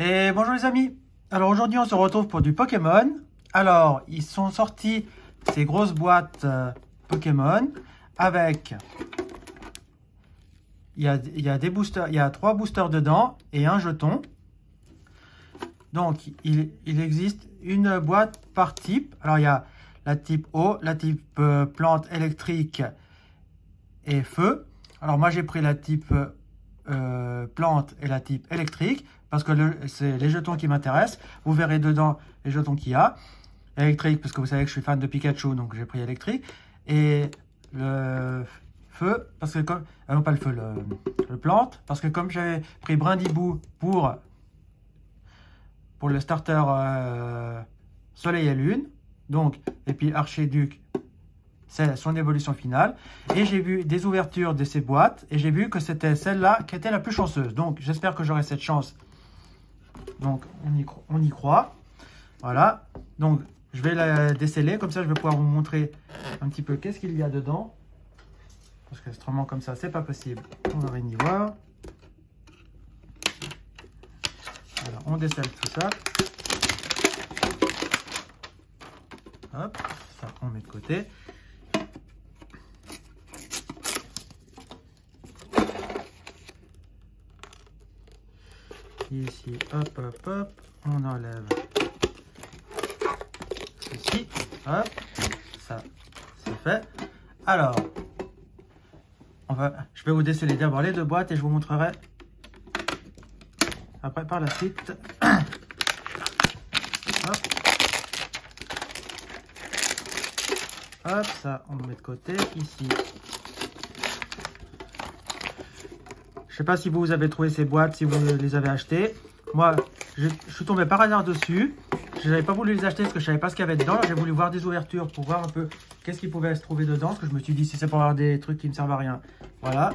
Et bonjour les amis. Alors aujourd'hui on se retrouve pour du Pokémon. Alors ils sont sortis ces grosses boîtes Pokémon avec il y a des boosters, il y a 3 boosters dedans et un jeton. Donc il existe une boîte par type. Alors il y a la type eau, la type plante électrique et feu. Alors moi j'ai pris la type plante et la type électrique parce que c'est les jetons qui m'intéressent. Vous verrez dedans les jetons qu'il y a. Électrique parce que vous savez que je suis fan de Pikachu, donc j'ai pris électrique. Et le feu, parce que comme... non pas le feu, le plante, parce que comme j'avais pris Brindibou pour le starter Soleil et Lune, donc, et puis Archiduc, c'est son évolution finale. Et j'ai vu des ouvertures de ces boîtes et j'ai vu que c'était celle-là qui était la plus chanceuse. Donc j'espère que j'aurai cette chance. Donc on y croit. Voilà. Donc je vais la déceler. Comme ça je vais pouvoir vous montrer un petit peu qu'est-ce qu'il y a dedans. Parce que autrement comme ça c'est pas possible. On va rien y voir. Alors on décèle tout ça. Hop. Ça on met de côté. Ici, hop, hop, hop, on enlève ceci, hop, ça, c'est fait. Alors, je vais vous déceler d'abord les 2 boîtes et je vous montrerai après par la suite. Hop, hop, ça, on le met de côté, ici. Je ne sais pas si vous avez trouvé ces boîtes, si vous les avez achetées. Moi, je suis tombé par hasard dessus. Je n'avais pas voulu les acheter parce que je ne savais pas ce qu'il y avait dedans. J'ai voulu voir des ouvertures pour voir un peu qu'est-ce qu'il pouvait se trouver dedans. Parce que je me suis dit, si c'est pour avoir des trucs qui ne servent à rien. Voilà.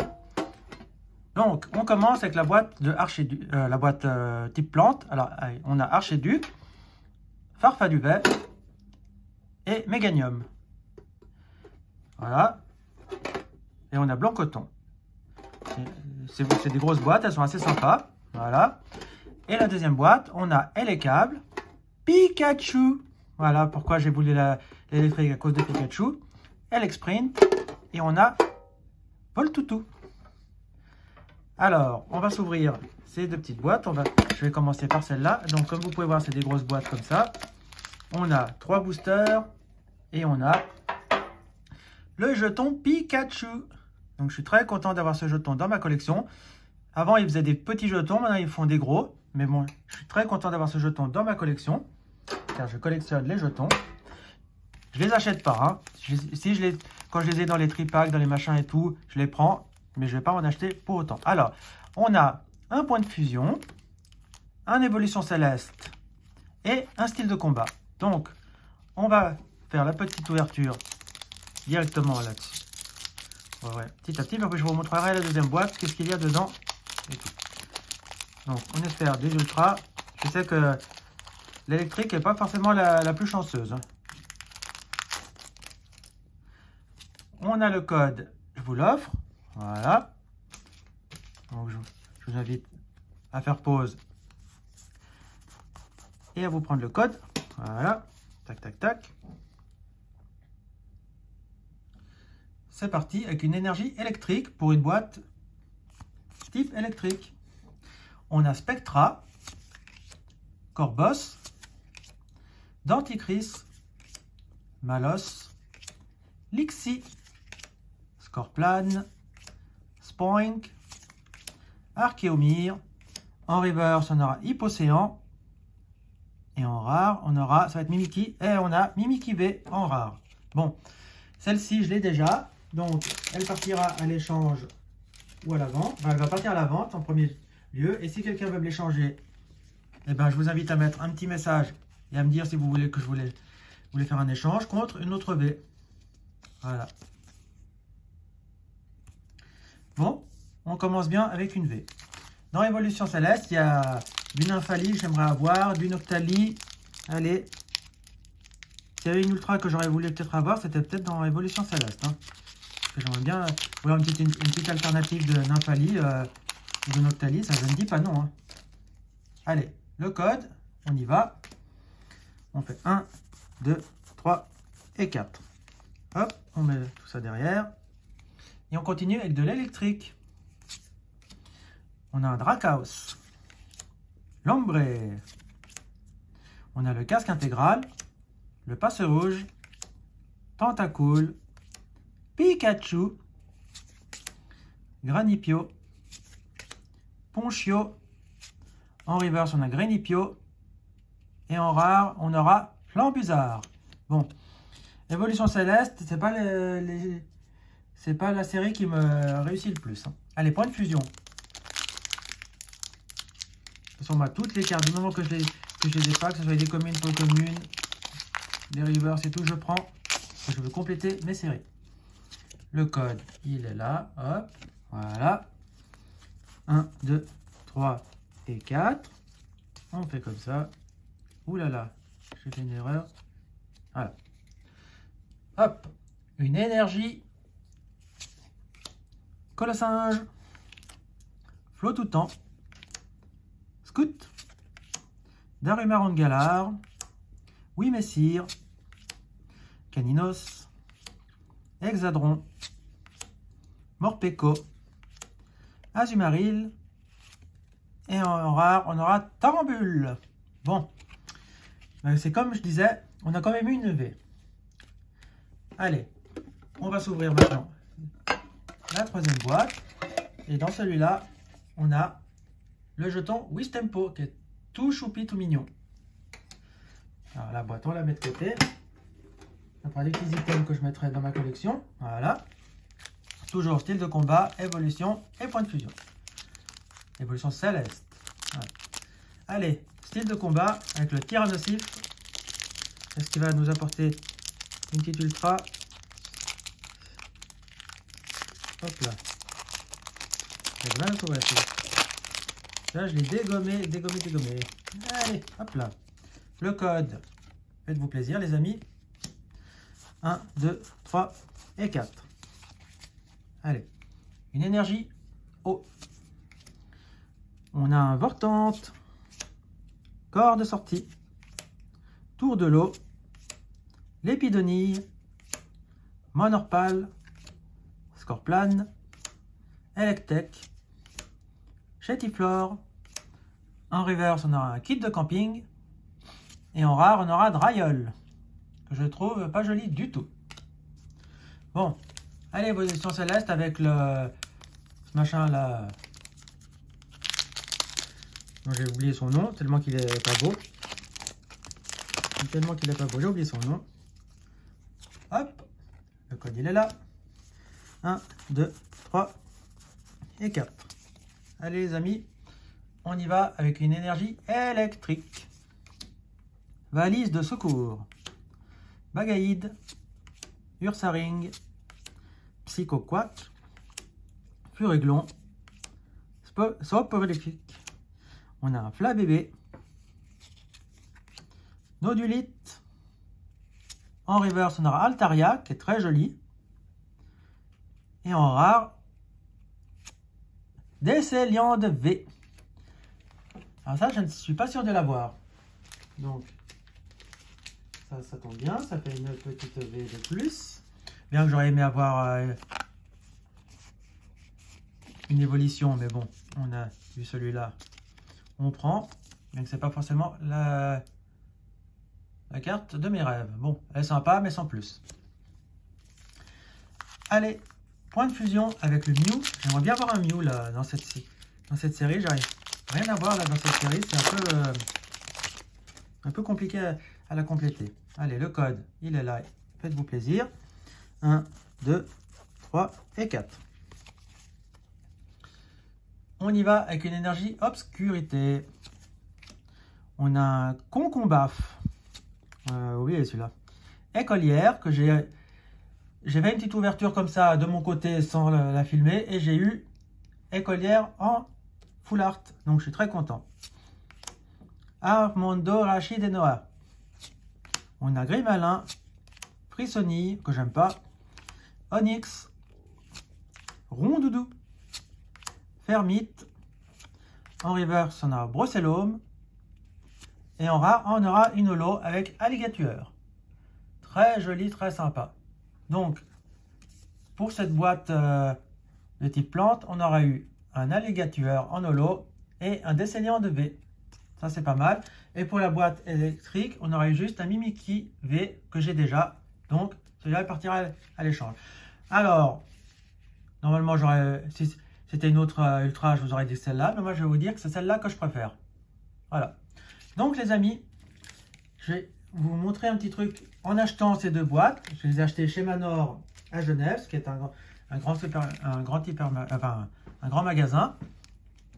Donc, on commence avec la boîte de Archiduc, la boîte type plante. Alors, on a Archiduc, Farfaduvet et Méganium. Voilà. Et on a Blancoton. C'est des grosses boîtes, elles sont assez sympas. Voilà. Et la deuxième boîte, on a Elecable, Pikachu. Voilà pourquoi j'ai voulu l'électrique à cause de Pikachu. Elexprint. Et on a Voltoutou. Alors, on va s'ouvrir ces 2 petites boîtes. Je vais commencer par celle-là. Donc, comme vous pouvez voir, c'est des grosses boîtes comme ça. On a 3 boosters. Et on a le jeton Pikachu. Donc, je suis très content d'avoir ce jeton dans ma collection. Avant, ils faisaient des petits jetons. Maintenant, ils font des gros. Mais bon, je suis très content d'avoir ce jeton dans ma collection. Car je collectionne les jetons. Je les achète pas. Hein. Quand je les ai dans les tripacks, dans les machins et tout, je les prends. Mais je ne vais pas m'en acheter pour autant. Alors, on a un point de fusion, un évolution céleste et un style de combat. Donc, on va faire la petite ouverture directement là-dessus. Ouais, petit à petit, mais après je vous montrerai la deuxième boîte, qu'est-ce qu'il y a dedans et tout. Donc on espère des ultras. Je sais que l'électrique n'est pas forcément la plus chanceuse. On a le code, je vous l'offre. Voilà. Donc je vous invite à faire pause et à vous prendre le code. Voilà. Tac, tac, tac. C'est parti avec une énergie électrique pour une boîte type électrique. On a Spectra, Corbos, Denticris, Malos, Lixie, Scorplane, Spoink, Archéomir. En reverse, on aura Hypocéan. Et en rare, on aura, ça va être Mimikyu. Et on a Mimikyu V en rare. Bon, celle-ci, je l'ai déjà. Donc, elle partira à l'échange ou à la vente. Enfin, elle va partir à la vente en premier lieu. Et si quelqu'un veut me l'échanger, eh ben, je vous invite à mettre un petit message et à me dire si vous voulez que je voulais faire un échange contre une autre V. Voilà. Bon, on commence bien avec une V. Dans Évolution Céleste, il y a du Nymphalie que j'aimerais avoir, du Noctali. Allez. S'il y avait une ultra que j'aurais voulu peut-être avoir, c'était peut-être dans Évolution Céleste. Hein. J'aimerais bien voir une petite alternative de Nymphalie ou de Noctali, ça je ne dis pas non. Hein. Allez, le code, on y va. On fait 1, 2, 3 et 4. Hop, on met tout ça derrière. Et on continue avec de l'électrique. On a un Draghouse, l'Ombre. On a le casque intégral, le passe rouge, Tentacool, Pikachu, Granipio, Ponchio. En reverse, on a Granipio. Et en rare, on aura Flambuzard. Bon, Évolution Céleste, c'est pas c'est pas la série qui me réussit le plus. Hein. Allez, point de fusion. De toute façon, moi, toutes les cartes, du moment que je les ai pas, que ce soit des communes, pas communes, des rivers et tout, je prends. Je veux compléter mes séries. Le code, il est là. Hop, voilà. 1, 2, 3 et 4. On fait comme ça. Ouh là là, j'ai fait une erreur. Voilà. Hop, une énergie. Colossinge. Flotoutan. Scout. Darumaron Galar. Oui Messire. Caninos. Hexadron. Morpeko. Azumaril. Et en rare, on aura Tarambule. Bon. C'est comme je disais, on a quand même eu une V. Allez, on va s'ouvrir maintenant la troisième boîte. Et dans celui-là, on a le jeton Wistempo qui est tout choupi, tout mignon. Alors la boîte, on la met de côté. Après les petits items que je mettrai dans ma collection. Voilà. Toujours style de combat, évolution et point de fusion. Évolution céleste. Voilà. Allez, style de combat avec le Tyrannosif. Est-ce qu'il va nous apporter une petite ultra? Hop là. Là, je l'ai dégommé. Allez, hop là. Le code. Faites-vous plaisir, les amis. 1, 2, 3 et 4. Allez. Une énergie eau. On a un Vortante. Corps de sortie. Tour de l'eau. L'Épidonille. Monorpal. Scorplane. Electek. Chetiflore. En reverse, on aura un kit de camping. Et en rare, on aura Drayol. Que je trouve pas joli du tout. Bon. Allez, évolution céleste avec ce machin là. J'ai oublié son nom, tellement qu'il est pas beau. J'ai oublié son nom. Hop. Le code, il est là. 1, 2, 3 et 4. Allez, les amis. On y va avec une énergie électrique. Valise de secours. Bagaïde. Ursaring. Psychoquack. Furiglon. Soporifique. On a un Flabébé. Nodulite. En reverse, on aura Altaria, qui est très joli. Et en rare, Décéliande V. Alors ça, je ne suis pas sûr de l'avoir. Donc, ça tombe bien. Ça fait une petite V de plus. Bien que j'aurais aimé avoir une évolution. Mais bon, on a vu celui-là. On prend. Bien que ce n'est pas forcément la carte de mes rêves. Bon, elle est sympa, mais sans plus. Allez, point de fusion avec le Mew. J'aimerais bien avoir un Mew là, dans cette série. J'arrive rien à voir là dans cette série. C'est un peu compliqué à la compléter. Allez, le code, il est là. Faites-vous plaisir. 1, 2, 3 et 4. On y va avec une énergie obscurité. On a un Concombaf. Oui, celui-là. Écolière, que j'ai fait une petite ouverture comme ça de mon côté sans la filmer. Et j'ai eu Écolière en full art. Donc, je suis très content. Armando, Rachid et Noah. On a Grimalin, Frissonille, que j'aime pas. Onyx. Rondoudou. Fermite. En reverse, on a Brocellome. Et on aura une holo avec alligator. Très joli, très sympa. Donc, pour cette boîte de type plante, on aura eu un alligator en holo et un Descendant de V. Ça, c'est pas mal. Et pour la boîte électrique, on aura eu juste un Mimikyu V que j'ai déjà. Donc, celui-là partira à l'échange. Alors, normalement, si c'était une autre ultra, je vous aurais dit celle-là. Mais moi, je vais vous dire que c'est celle-là que je préfère. Voilà. Donc, les amis, je vais vous montrer un petit truc. En achetant ces deux boîtes, je les ai achetées chez Manor à Genève, ce qui est un grand magasin.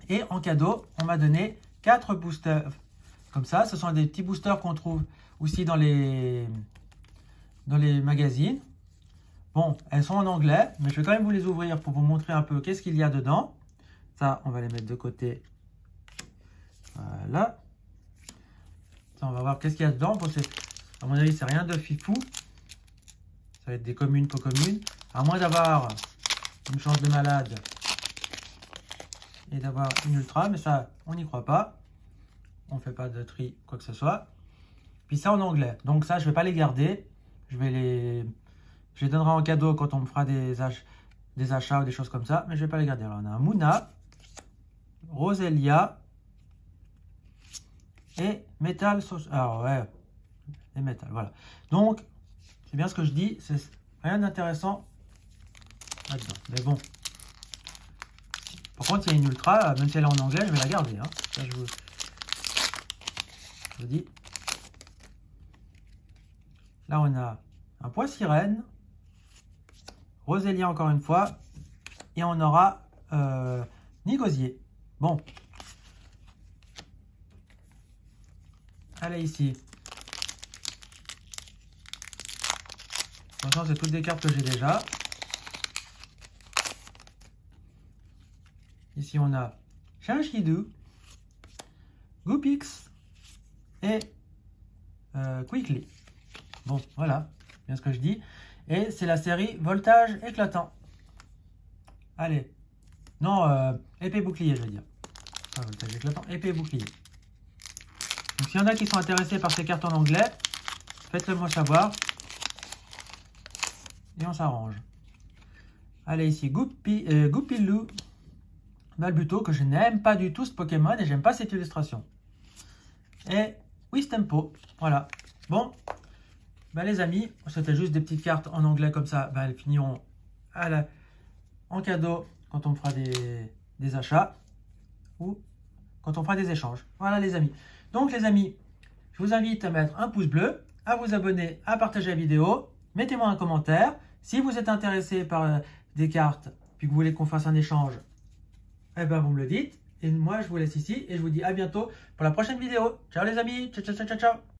Et en cadeau, on m'a donné 4 boosters. Comme ça, ce sont des petits boosters qu'on trouve aussi dans les magazines. Bon, elles sont en anglais, mais je vais quand même vous les ouvrir pour vous montrer un peu qu'est-ce qu'il y a dedans. Ça, on va les mettre de côté. Voilà. Ça, on va voir qu'est-ce qu'il y a dedans. Bon, à mon avis, c'est rien de fifou. Ça va être des communes, pas communes. À moins d'avoir une chance de malade et d'avoir une ultra, mais ça, on n'y croit pas. On ne fait pas de tri, quoi que ce soit. Puis ça en anglais. Donc ça, je ne vais pas les garder. Je les donnerai en cadeau quand on me fera des achats ou des choses comme ça. Mais je ne vais pas les garder. Alors, on a un Munna, Roselia et Metal. Alors ouais, et Metal, voilà. Donc, c'est bien ce que je dis. C'est rien d'intéressant là-dedans. Mais bon. Par contre, il y a une ultra, même si elle est en anglais, je vais la garder. Hein. Ça, je vous dis. Là, on a un poids sirène, Roselia encore une fois, et on aura Nigosier. Bon. Allez, ici. Attention, c'est toutes des cartes que j'ai déjà. Ici, on a Chanchidou, Goopix et Quickly. Bon, voilà, bien ce que je dis. Et c'est la série Voltage éclatant. Allez. Non, épée bouclier, je veux dire. Pas voltage éclatant, épée bouclier. Donc, s'il y en a qui sont intéressés par ces cartes en anglais, faites-le moi savoir. Et on s'arrange. Allez, ici, Goupilou. Balbuto, que je n'aime pas du tout ce Pokémon et j'aime pas cette illustration. Et Wistempo, voilà. Bon, ben les amis, c'était juste des petites cartes en anglais comme ça. Ben elles finiront en cadeau quand on fera des achats ou quand on fera des échanges. Voilà les amis. Donc les amis, je vous invite à mettre un pouce bleu, à vous abonner, à partager la vidéo. Mettez-moi un commentaire. Si vous êtes intéressé par des cartes puis que vous voulez qu'on fasse un échange, eh ben vous me le dites. Et moi, je vous laisse ici et je vous dis à bientôt pour la prochaine vidéo. Ciao les amis. Ciao, ciao, ciao, ciao.